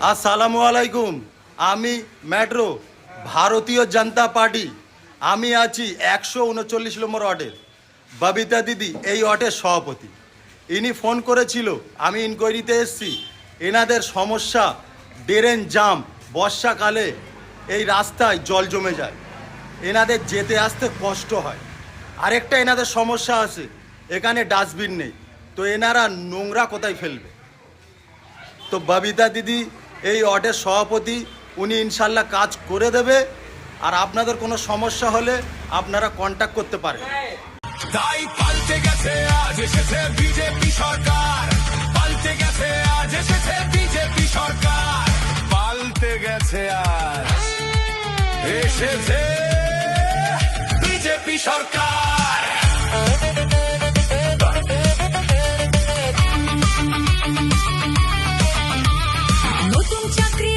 আসসালামু আলাইকুম। আমি মেট্রো ভারতীয় জনতা পার্টি। আমি আছি 139 নম্বর ওয়ার্ডের। ববিতা দিদি এই ওয়ার্ডের সভাপতি। ইনি ফোন করেছিল, আমি ইনকোয়ারিতে এসেছি। এনাদের সমস্যা ড্রেন জাম, বর্ষাকালে এই রাস্তায় জল জমে যায়, এনাদের যেতে আসতে কষ্ট হয়। আরেকটা এনাদের সমস্যা আছে, এখানে ডাস্টবিন নেই, তো এনারা নোংরা কোথায় ফেলবে? তো ববিতা দিদি এই ওয়ার্ডের সভাপতি, উনি ইনশাল্লাহ কাজ করে দেবে। আর আপনাদের কোনো সমস্যা হলে আপনারা কন্ট্যাক্ট করতে পারেন। তাই পাল্টে গেছে, আজ এসেছে বিজেপি সরকার। পাল্টে গেছে, আজ এসেছে বিজেপি সরকার। পাল্টে গেছে, আজ এসেছে বিজেপি সরকার। নতুন চাকরি